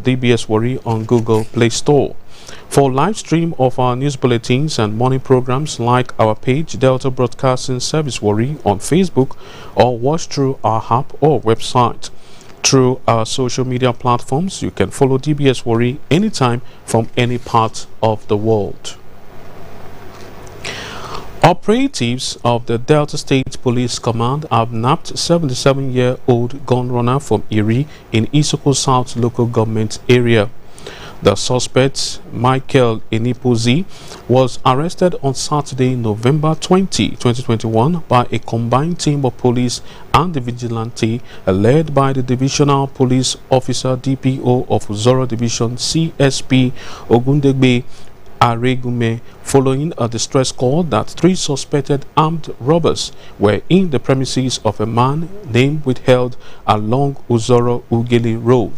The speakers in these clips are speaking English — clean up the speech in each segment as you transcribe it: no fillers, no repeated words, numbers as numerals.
DBS Warri on Google Play Store. For live stream of our news bulletins and morning programs, like our page Delta Broadcasting Service Warri on Facebook, or watch through our app or website. Through our social media platforms, you can follow DBS Warri anytime from any part of the world. Operatives of the Delta State Police Command have nabbed 77-year-old gun runner from Iri in Isoko South local government area. The suspect, Michael Enipozi, was arrested on Saturday, November 20, 2021 by a combined team of police and the vigilante led by the Divisional Police Officer DPO of Uzoro Division CSP Ogundegbe Aregume, following a distress call that 3 suspected armed robbers were in the premises of a man named withheld along Uzoro Ugeli Road.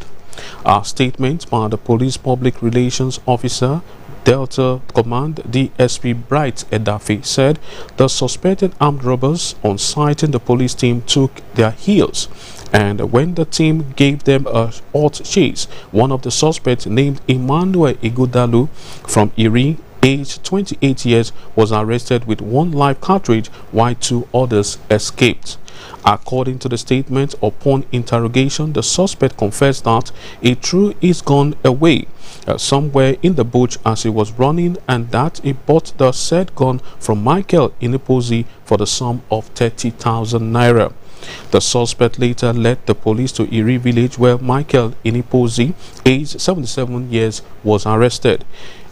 A statement by the Police Public Relations Officer, Delta Command DSP Bright Edafe, said the suspected armed robbers, on sighting the police team, took their heels, and when the team gave them a hot chase, one of the suspects, named Emmanuel Igudalu from Iri, aged 28 years, was arrested with 1 live cartridge, while 2 others escaped. According to the statement, upon interrogation, the suspect confessed that he threw his gun away somewhere in the bush as he was running, and that he bought the said gun from Michael Inipozi for the sum of 30,000 naira. The suspect later led the police to Iri village, where Michael Inipozi, aged 77 years, was arrested.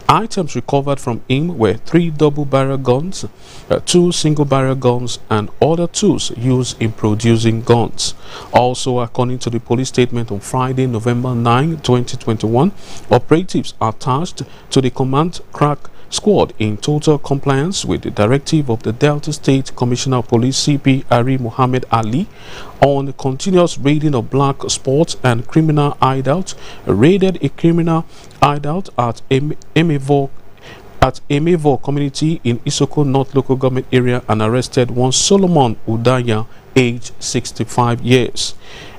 Items recovered from him were 3 double-barrel guns, 2 single-barrel guns, and other tools used in producing guns. Also, according to the police statement on Friday, November 9, 2021, operatives attached to the Command Crack Squad, in total compliance with the directive of the Delta State Commissioner of Police CP Ari Muhammad Ali on continuous raiding of black spots and criminal hideouts, raided a criminal hideout at Emevo community in Isoko North local government area and arrested one Solomon Udaya, aged 65 years.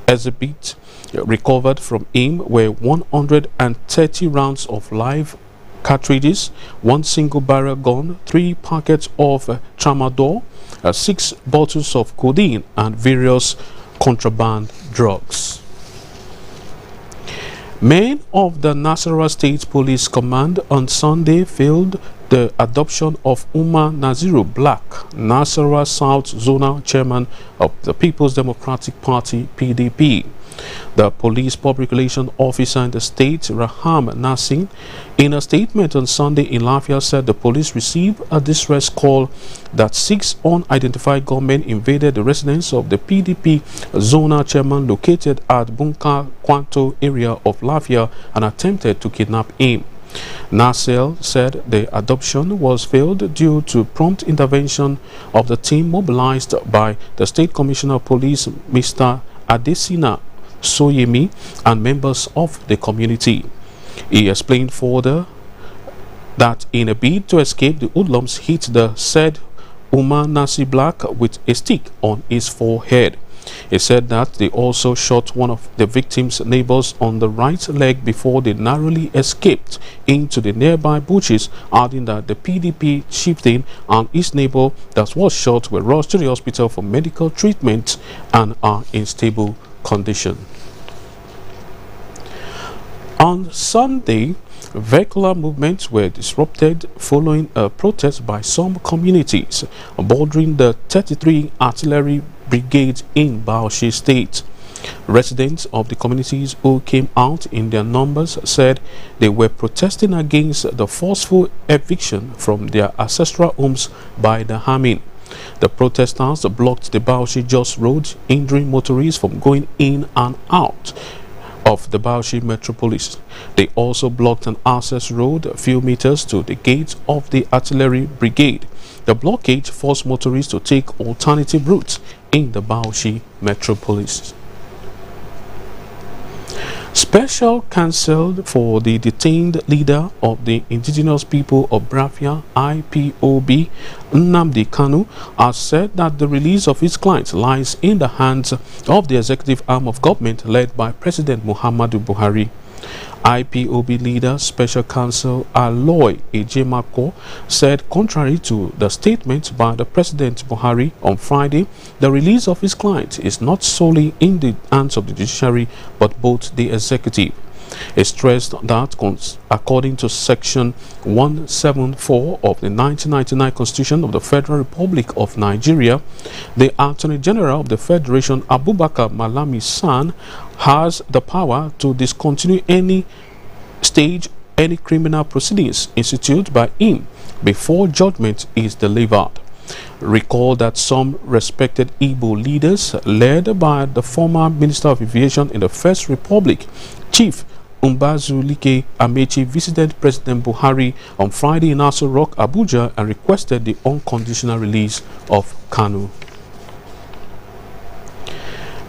Exhibit recovered from him were 130 rounds of live cartridges, 1 single-barrel gun, 3 packets of tramadol, 6 bottles of codeine, and various contraband drugs. Men of the Nasarawa State Police Command on Sunday filed the adoption of Umar Naziru Black, Nasarawa South Zonal Chairman of the People's Democratic Party (PDP). The Police Public Relations Officer in the state, Raham Nassim, in a statement on Sunday in Lafia, said the police received a distress call that 6 unidentified gunmen invaded the residence of the PDP zonal chairman located at Bunka Kwanto area of Lafia and attempted to kidnap him. Nasser said the adoption was failed due to prompt intervention of the team mobilized by the State Commissioner of Police, Mr. Adesina Soyemi, and members of the community. He explained further that in a bid to escape, the hoodlums hit the said Umar Nasi Black with a stick on his forehead. He said that they also shot one of the victim's neighbors on the right leg before they narrowly escaped into the nearby bushes, adding that the PDP chieftain and his neighbor that was shot were rushed to the hospital for medical treatment and are in stable condition. On Sunday, vehicular movements were disrupted following a protest by some communities bordering the 33 Artillery Brigade in Bauchi State. Residents of the communities who came out in their numbers said they were protesting against the forceful eviction from their ancestral homes by the army. The protesters blocked the Bauchi-Jos Road, hindering motorists from going in and out of the Bauchi metropolis. They also blocked an access road a few meters to the gate of the Artillery Brigade. The blockade forced motorists to take alternative routes in the Bauchi metropolis. Special counsel for the detained leader of the indigenous people of Biafra, IPOB, Nnamdi Kanu, has said that the release of his client lies in the hands of the executive arm of government led by President Muhammadu Buhari. IPOB leader Special Counsel Aloy Ejemako said contrary to the statement by the President Buhari on Friday, the release of his client is not solely in the hands of the judiciary but both the executive. He stressed that according to Section 174 of the 1999 Constitution of the Federal Republic of Nigeria, the Attorney General of the Federation, Abubakar Malami San, has the power to discontinue any criminal proceedings instituted by him before judgment is delivered. Recall that some respected Igbo leaders, led by the former Minister of Aviation in the First Republic, Chief Mbazulike Amechi, visited President Buhari on Friday in Aso Rock, Abuja, and requested the unconditional release of Kanu.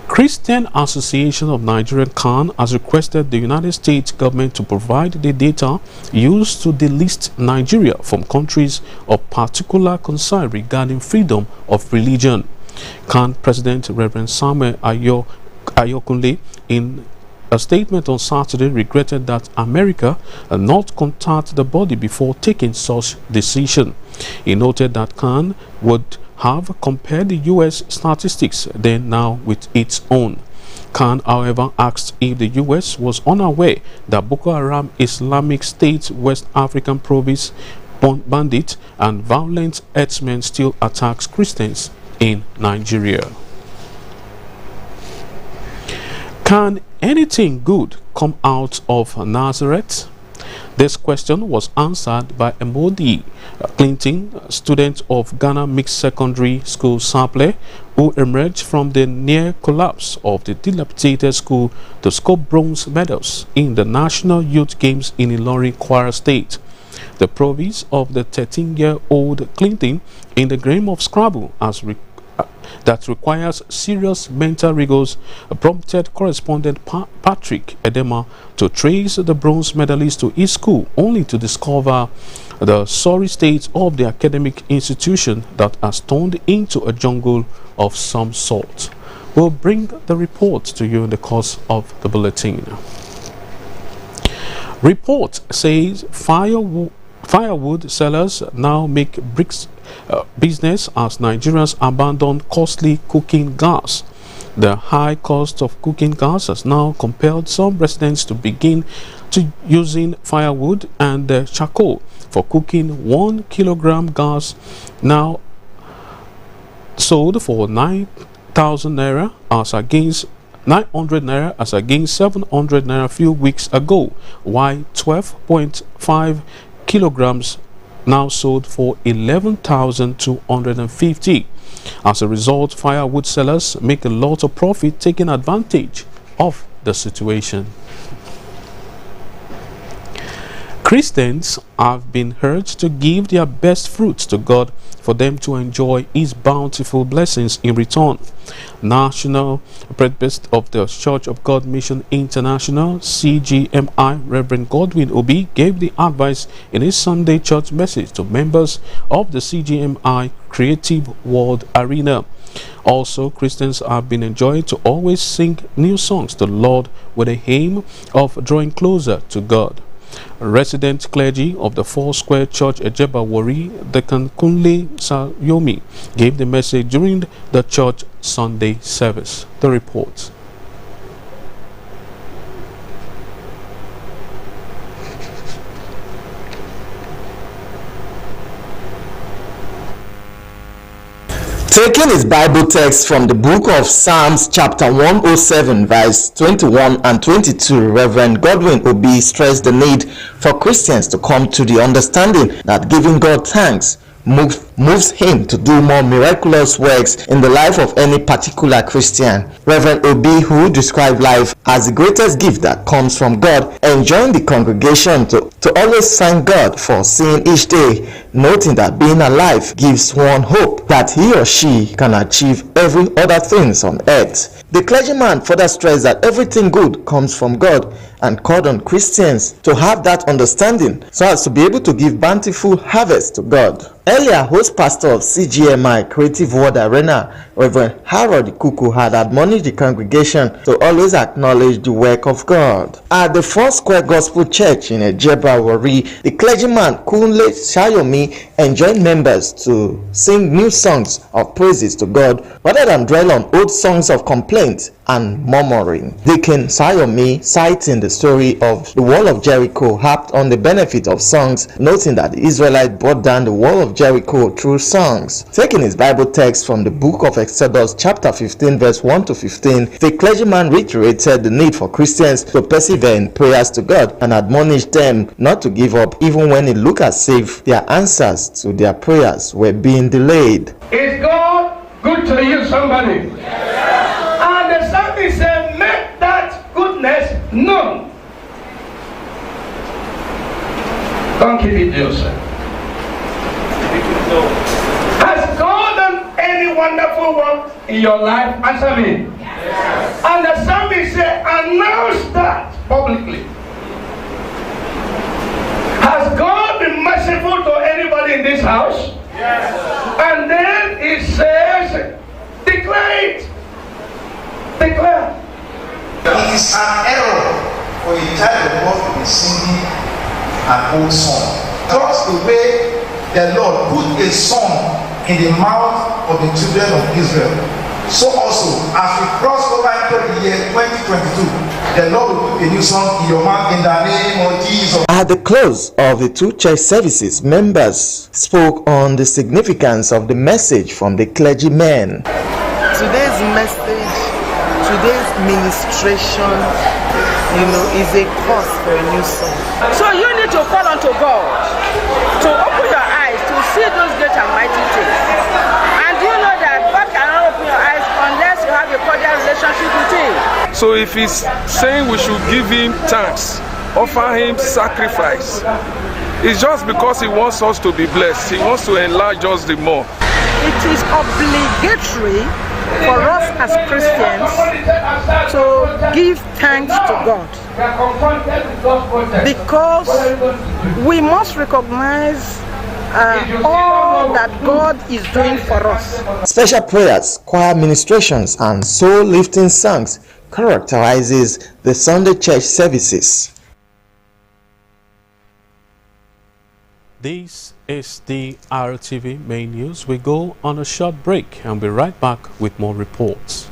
Christian Association of Nigerian CAN has requested the United States government to provide the data used to delist Nigeria from countries of particular concern regarding freedom of religion. CAN President Reverend Samuel Ayokunle, in a statement on Saturday, regretted that America had not contacted the body before taking such decision. He noted that CAN would have compared the U.S. statistics then now with its own. CAN, however, asked if the U.S. was unaware that Boko Haram, Islamic State, West African province bandit and violent herdsmen still attacks Christians in Nigeria. Can anything good come out of Nazareth? This question was answered by Nnamdi Clinton, student of Ghana Mixed Secondary School Saple, who emerged from the near collapse of the dilapidated school to score bronze medals in the National Youth Games in Ilorin, Kwara State. The prowess of the 13-year-old Clinton in the game of Scrabble that requires serious mental rigors prompted correspondent Patrick Edema to trace the bronze medalist to his school, only to discover the sorry state of the academic institution that has turned into a jungle of some sort. We'll bring the report to you in the course of the bulletin. Report says firewood sellers now make bricks business as Nigerians abandon costly cooking gas. The high cost of cooking gas has now compelled some residents to begin using firewood and charcoal for cooking. 1 kilogram gas now sold for 9,000 naira as against 900 naira as against 700 naira a few weeks ago, while 12.5 kilograms now sold for 11,250. As a result, firewood sellers make a lot of profit, taking advantage of the situation. Christians have been urged to give their best fruits to God for them to enjoy His bountiful blessings in return. National President of the Church of God Mission International, CGMI, Reverend Godwin Obi, gave the advice in his Sunday church message to members of the CGMI Creative World Arena. Also, Christians have been enjoined to always sing new songs to the Lord with the aim of drawing closer to God. Resident clergy of the Four Square Church Ejeba Warri, Deacon Kunle Sayomi, gave the message during the church Sunday service. The report. Taking his Bible text from the book of Psalms chapter 107 verse 21 and 22, Reverend Godwin Obi stressed the need for Christians to come to the understanding that giving God thanks moves him to do more miraculous works in the life of any particular Christian. Reverend Obi, who described life as the greatest gift that comes from God, enjoined the congregation to always thank God for seeing each day, noting that being alive gives one hope that he or she can achieve every other things on earth. The clergyman further stressed that everything good comes from God and called on Christians to have that understanding so as to be able to give bountiful harvest to God. Earlier, host pastor of CGMI Creative World Arena, Reverend Harold Kuku, had admonished the congregation to always acknowledge the work of God. At the Four Square Gospel Church in Ejeba, Warri, the clergyman Kunle Shayomi enjoined members to sing new songs of praises to God rather than dwell on old songs of complaint and murmuring. Deacon Shayomi, citing the story of the wall of Jericho, harped on the benefit of songs, noting that the Israelites brought down the wall of Jericho through songs. Taking his Bible text from the book of Exodus chapter 15 verse 1 to 15, the clergyman reiterated the need for Christians to persevere in prayers to God and admonished them not to give up even when it looked as if their answers to their prayers were being delayed. Is God good to you, somebody? And the psalmist said, make that goodness known. Don't keep it to yourself. Has God done any wonderful work in your life? Answer me. Yes. And the psalmist said, announce that publicly. Has God been merciful to anybody in this house? Yes. And then he says, declare it. Declare. It is an error for a child of God to be singing an old song. Just the way the Lord put a song in the mouth of the children of Israel, so also as we cross over into the year 2022, the Lord will put a new song in your mouth in the name of Jesus. At the close of the two church services, members spoke on the significance of the message from the clergymen. Today's message, today's ministration, is a cause for a new song. So you need to call unto God to open your eyes to see those great and mighty things. And you know that God cannot open your eyes unless you have a cordial relationship with Him. So if He's saying we should give Him thanks, offer Him sacrifice, it's just because He wants us to be blessed. He wants to enlarge us the more. It is obligatory for us as Christians to give thanks to God, because we must recognize all that God is doing for us. Special prayers, choir ministrations, and soul-lifting songs characterizes the Sunday church services. This is the RTV main news. We go on a short break and be right back with more reports.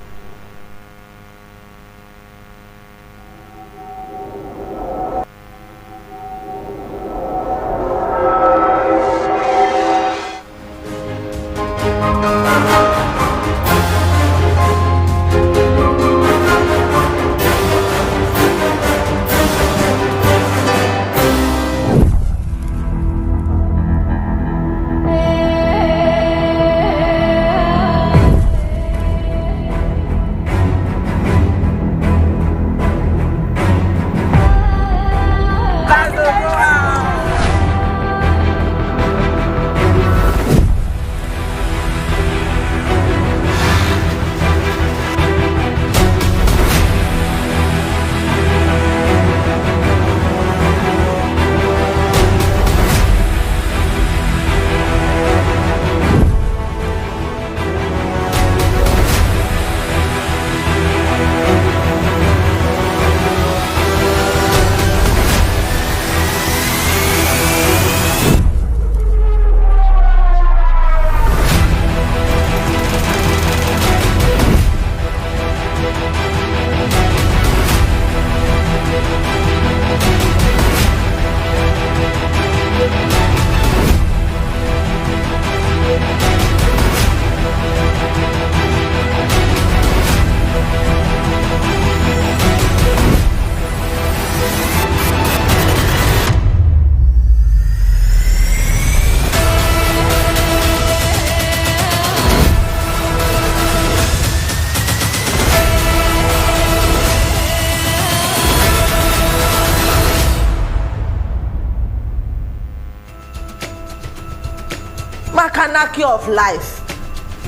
Makanaki of life.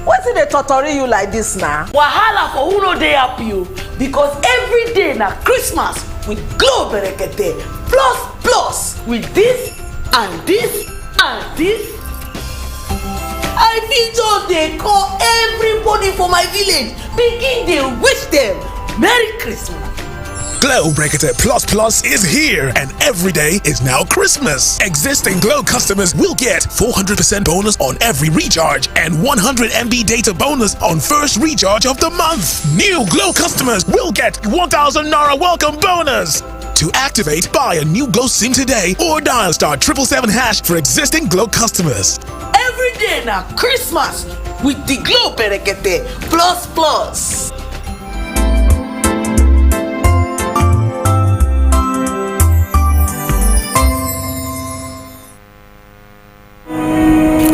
Wetin dey torture you like this now? Wahala for who no dey help you, because every day na Christmas with glow berekete plus with this and this and this. I fit just dey call everybody for my village, begin dey wish them Merry Christmas. Glow Bricketed Plus is here, and every day is now Christmas. Existing Glow customers will get 400% bonus on every recharge and 100 MB data bonus on first recharge of the month. New Glow customers will get 1,000 Naira welcome bonus. To activate, buy a new Glow SIM today or dial *777# for existing Glow customers. Every day na Christmas with the Glow Bricketed Plus.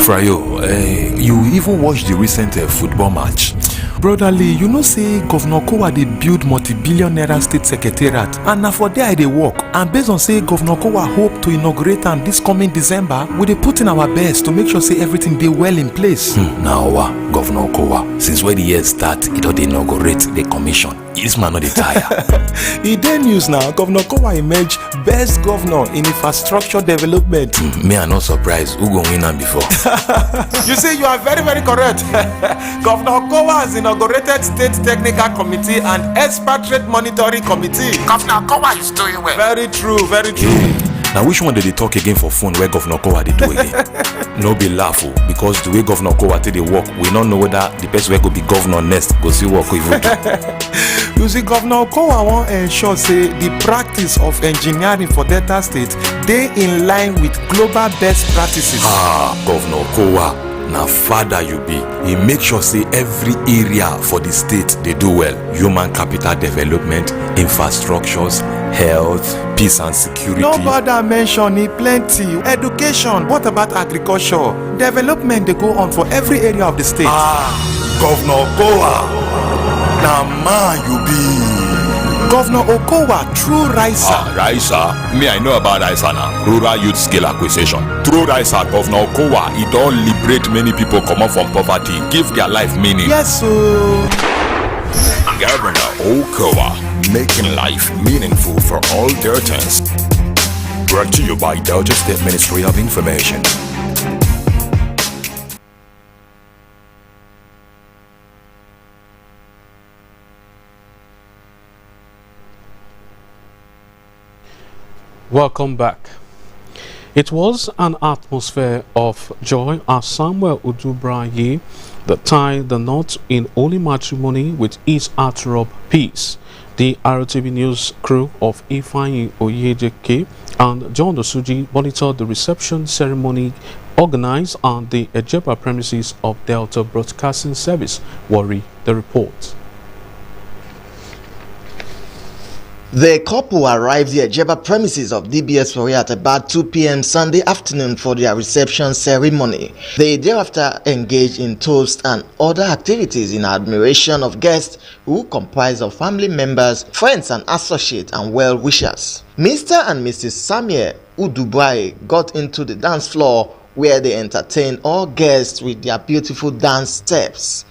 Frayo, you even watch the recent football match. Brotherly, you know say Governor Kowa dey build multi-billion naira state secretariat, and na for there I dey work. And based on say Governor Kowa hope to inaugurate am this coming December, we dey put in our best to make sure say everything dey well in place. Now, Governor Kowa, since when the year start, he don dey inaugurate the commission. This man no dey tire. E dey news now. Governor Kowa emerge best governor in infrastructure development. Me, I no surprised. Who go win am before? You see, you are very, very correct. Governor Kowa has inaugurated State Technical Committee and Expatriate Monitoring Committee. Governor Kowa is doing well. Very true, very true. Now, which one did they talk again for phone where Governor Kowa they do again? No be laugh, because the way Governor Kowa take the work, we don't know whether the person will go be governor next go see work we will do. You see, Governor Kowa won't ensure say the practice of engineering for Delta State they in line with global best practices. Governor Kowa, now father you be. He make sure say every area for the state they do well. Human capital development, infrastructures, health, peace and security. No bother mention it plenty. Education. What about agriculture? Development they go on for every area of the state. Governor Kowa, now man you be. Governor Okowa, true ricer. Ricer? Me, I know about ricer now. Rural youth skill acquisition. Through ricer, Governor Okowa, it all liberate many people come up from poverty, give their life meaning. Yes, sir. Governor Okowa, making life meaningful for all Deltans. Brought to you by Delta State Ministry of Information. Welcome back. It was an atmosphere of joy as Samuel Udubraye that tied the knot in holy matrimony with his heartthrob peace. The RTV News crew of Ifeanyi Oyedeke and John Osuji monitored the reception ceremony organized on the Ejeba premises of Delta Broadcasting Service. Warri, the report. The couple arrived at Ejeba premises of DBS Warri at about 2 p.m. Sunday afternoon for their reception ceremony. They thereafter engaged in toast and other activities in admiration of guests who comprise of family members, friends and associates and well-wishers. Mr. and Mrs. Samuel Udubraye got into the dance floor where they entertained all guests with their beautiful dance steps.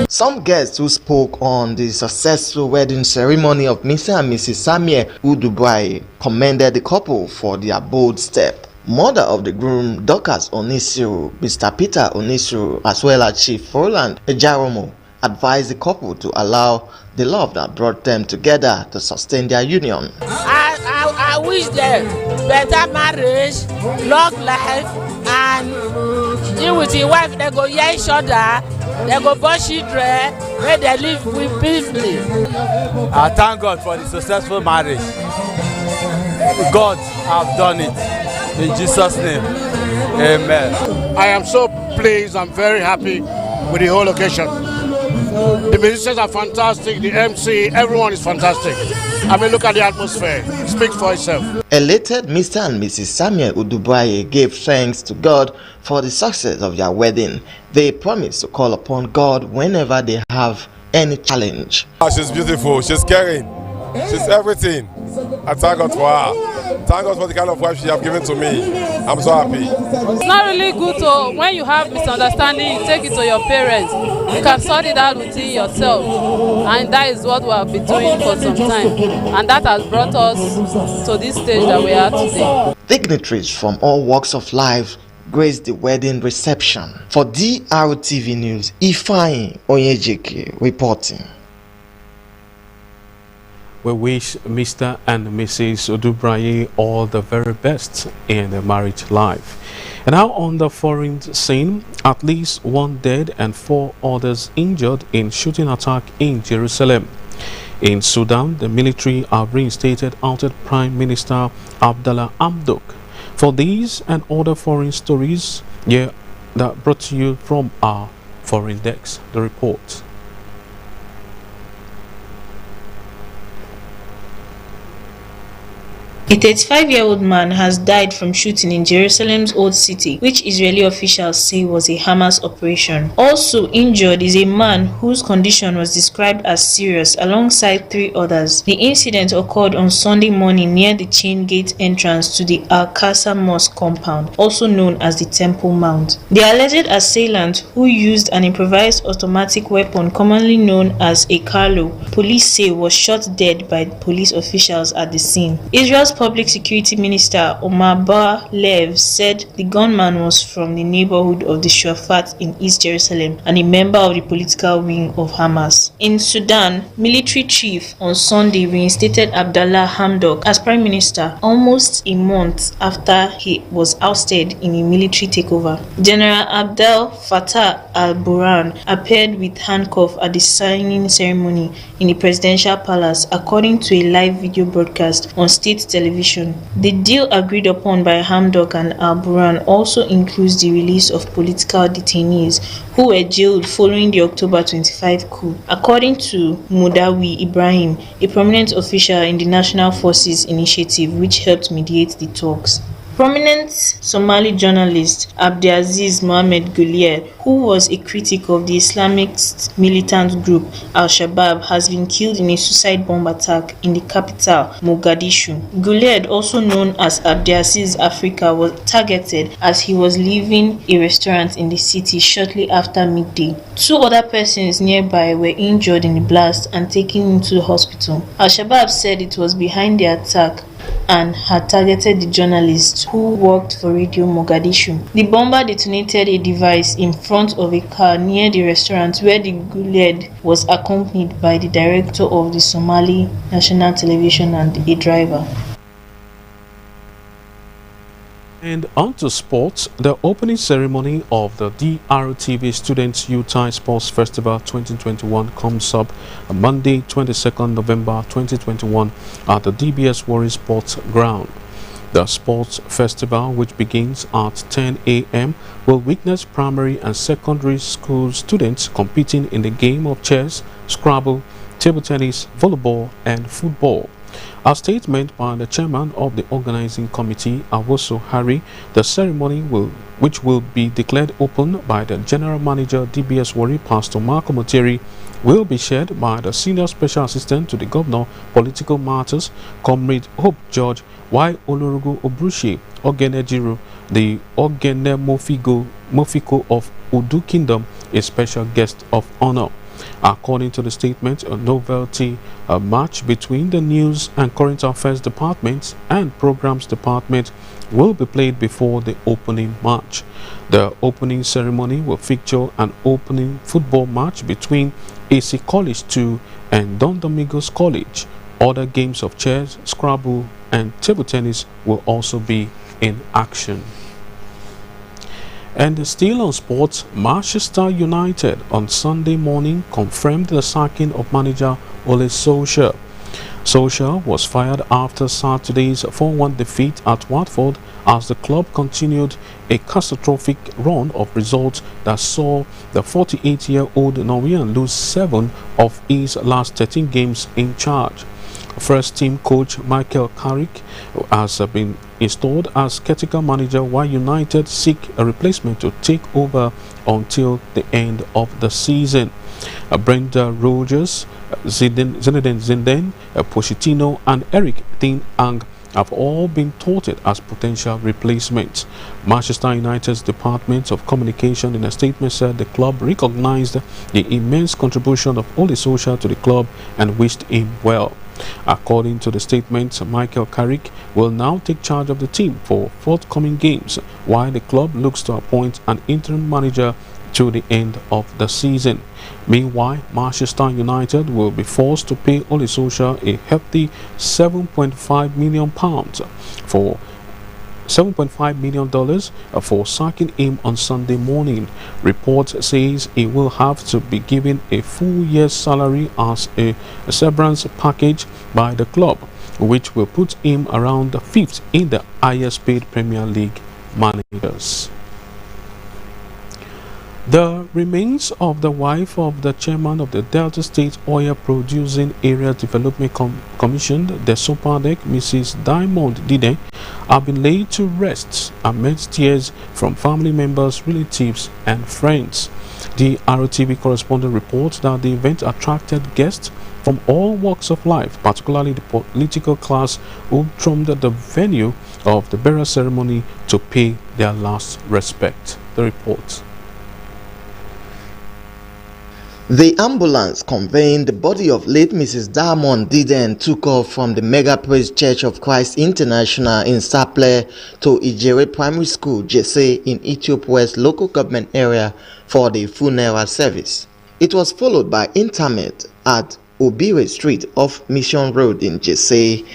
Some guests who spoke on the successful wedding ceremony of Mr. and Mrs. Samuel Udubraye commended the couple for their bold step. Mother of the groom, Dorcas Onisiru, Mr. Peter Onisiru, as well as Chief Roland Ejaromo, advised the couple to allow the love that brought them together to sustain their union. I wish them better marriage, long life, and you with your wife, they go hear each other, they go born children, where they live with peacefully. I thank God for the successful marriage. God have done it. In Jesus' name, amen. I am so pleased, I'm very happy with the whole occasion. The musicians are fantastic, the MC, everyone is fantastic. I mean, look at the atmosphere, it speaks for itself. Elated Mr. and Mrs. Samuel Udubraye gave thanks to God for the success of their wedding. They promised to call upon God whenever they have any challenge. She's beautiful, she's caring, she's everything. I thank God for her. Thank God for the kind of wife she has given to me. I'm so happy. It's not really good to, when you have misunderstanding, you take it to your parents. You can sort it out within yourself. And that is what we have been doing for some time. And that has brought us to this stage that we are today. Dignitaries from all walks of life graced the wedding reception. For DRTV News, Ifeanyi Onyejike reporting. We wish Mr. and Mrs. Odubraye all the very best in their marriage life. And now on the foreign scene, at least 1 dead and 4 others injured in shooting attack in Jerusalem. In Sudan, the military have reinstated outed Prime Minister Abdallah Hamdok. For these and other foreign stories, that brought to you from our foreign desk, the report. A 35-year-old man has died from shooting in Jerusalem's Old City, which Israeli officials say was a Hamas operation. Also injured is a man whose condition was described as serious alongside 3 others. The incident occurred on Sunday morning near the Chain Gate entrance to the Al-Qasam Mosque compound, also known as the Temple Mount. The alleged assailant, who used an improvised automatic weapon commonly known as a Carlo, police say was shot dead by police officials at the scene. Israel's Public Security Minister Omar Bar-Lev said the gunman was from the neighborhood of the Shuafat in East Jerusalem and a member of the political wing of Hamas. In Sudan, military chief on Sunday reinstated Abdallah Hamdok as prime minister almost a month after he was ousted in a military takeover. General Abdel Fattah al-Burhan appeared with handcuffs at the signing ceremony in the presidential palace, according to a live video broadcast on state television. The deal agreed upon by Hamdok and al-Burhan also includes the release of political detainees who were jailed following the October 25 coup. According to Mudawi Ibrahim, a prominent official in the National Forces Initiative which helped mediate the talks. Prominent Somali journalist Abdelaziz Mohamed Gullier, who was a critic of the Islamist militant group Al-Shabaab, has been killed in a suicide bomb attack in the capital, Mogadishu. Gullier, also known as Abdelaziz Africa, was targeted as he was leaving a restaurant in the city shortly after midday. 2 other persons nearby were injured in the blast and taken into the hospital. Al-Shabaab said it was behind the attack and had targeted the journalist who worked for Radio Mogadishu. The bomber detonated a device in front of a car near the restaurant where the Guled was accompanied by the director of the Somali National Television and a driver. And on to sports, the opening ceremony of the DRTV Students Utah Sports Festival 2021 comes up on Monday, 22nd November 2021 at the DBS Warri Sports Ground. The sports festival, which begins at 10 a.m., will witness primary and secondary school students competing in the game of chess, Scrabble, table tennis, volleyball, and football. A statement by the chairman of the organizing committee, Awoso Harry, the ceremony which will be declared open by the general manager DBS Warri, Pastor Marco Moteri, will be chaired by the senior special assistant to the governor, political matters, Comrade Hope George, Y. Olorugu Obrushi, Ogene Jiru, the Ogene Mofiko of Udu Kingdom, a special guest of honor. According to the statement, a novelty match between the News and Current Affairs Departments and Programs Department will be played before the opening match. The opening ceremony will feature an opening football match between AC College 2 and Don Domingos College. Other games of chess, Scrabble, and table tennis will also be in action. And still on sports, Manchester United on Sunday morning confirmed the sacking of manager Ole Solskjaer. Solskjaer was fired after Saturday's 4-1 defeat at Watford as the club continued a catastrophic run of results that saw the 48-year-old Norwegian lose 7 of his last 13 games in charge. First team coach Michael Carrick has been installed as caretaker manager while United seek a replacement to take over until the end of the season. Brendan Rodgers, Zinedine Zidane, Pochettino and Eric Ten Hag have all been touted as potential replacements. Manchester United's Department of Communication in a statement said the club recognized the immense contribution of Ole Solskjaer to the club and wished him well. According to the statement, Michael Carrick will now take charge of the team for forthcoming games, while the club looks to appoint an interim manager to the end of the season. Meanwhile, Manchester United will be forced to pay Ole Solskjaer a hefty £7.5 million for $7.5 million for sacking him on Sunday morning. Report says he will have to be given a full year's salary as a severance package by the club, which will put him around the 5th in the highest paid Premier League managers. The remains of the wife of the chairman of the Delta State Oil Producing Area Development Commission, the SOPADEC, Mrs. Diamond Dide, have been laid to rest amidst tears from family members, relatives, and friends. The RTV correspondent reports that the event attracted guests from all walks of life, particularly the political class, who thronged the venue of the burial ceremony to pay their last respect. The report. The ambulance conveying the body of late Mrs. Diamond Diden took off from the Mega Praise Church of Christ International in Saple to Ijere Primary School, Jesse, in Ethiopia West local government area for the funeral service. It was followed by interment at Obire Street off Mission Road in Jesse.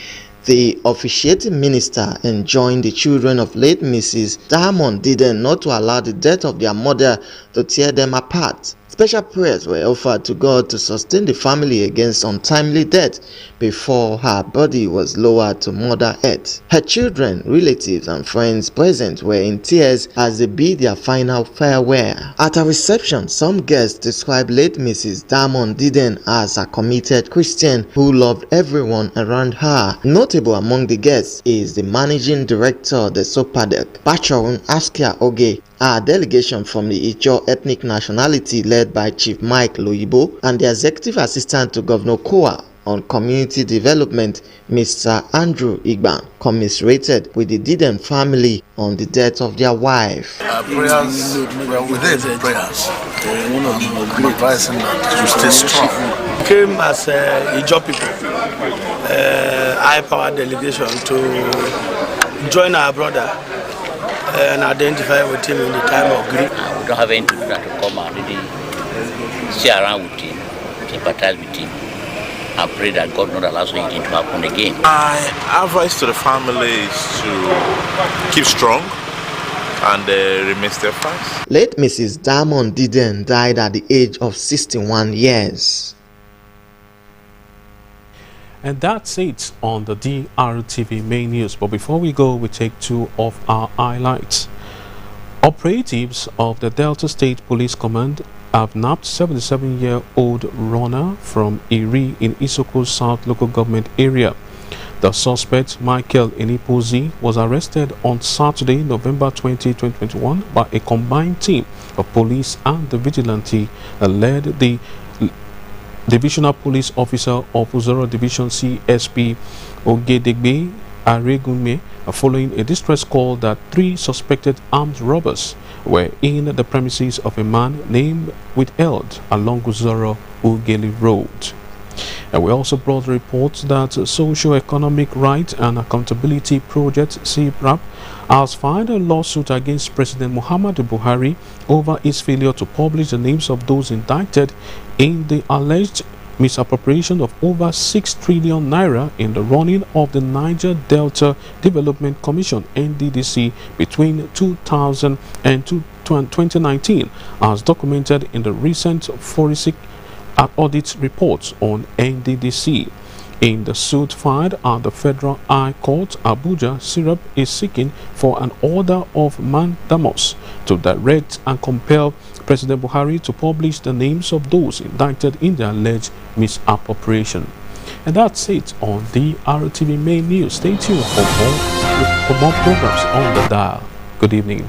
The officiating minister enjoined the children of late Mrs. Diamond Diden not to allow the death of their mother to tear them apart. Special prayers were offered to God to sustain the family against untimely death before her body was lowered to Mother Earth. Her children, relatives, and friends present were in tears as they bid their final farewell. At a reception, some guests described late Mrs. Diamond Diden as a committed Christian who loved everyone around her. Notable among the guests is the managing director of the SOPADEC, Bachorun Askia Oge, a delegation from the Ijaw ethnic nationality led by Chief Mike Loyibo, and the executive assistant to Governor Kowa on community development, Mr. Andrew Igban, commiserated with the Diden family on the death of their wife. Prayers, well, within prayers, I'm advising that to stay strong. Came as Ijaw people, high-power delegation to join our brother and identify with him in the time of grief. We don't have anything to do that to come and really stay around with him, sympathize with him, and pray that God not allows anything to happen again. My advice to the family is to keep strong and remain steadfast. Late Mrs. Diamond Diden died at the age of 61 years. And that's it on the DRTV main news. But before we go, we take two of our highlights. Operatives of the Delta State Police Command have nabbed 77-year-old runner from Iri in Isoko South local government area. The suspect, Michael Enipozi, was arrested on Saturday, November 20, 2021 by a combined team of police and the vigilante led the Divisional Police Officer of Uzoro Division CSP Ogedegbe Aregunme, following a distress call that 3 suspected armed robbers were in the premises of a man named withheld along Uzoro Ugeli Road. And we also brought reports that Socio-Economic Right and Accountability Project (SIPRAP) has filed a lawsuit against President Muhammadu Buhari over his failure to publish the names of those indicted in the alleged misappropriation of over 6 trillion naira in the running of the Niger Delta Development Commission (NDDC) between 2000 and 2019, as documented in the recent forensic audit reports on NDDC. In the suit filed at the Federal High Court, Abuja, SIRAP is seeking for an order of mandamus to direct and compel President Buhari to publish the names of those indicted in the alleged misappropriation. And that's it on the RTV main news. Stay tuned for more programs on the dial. Good evening.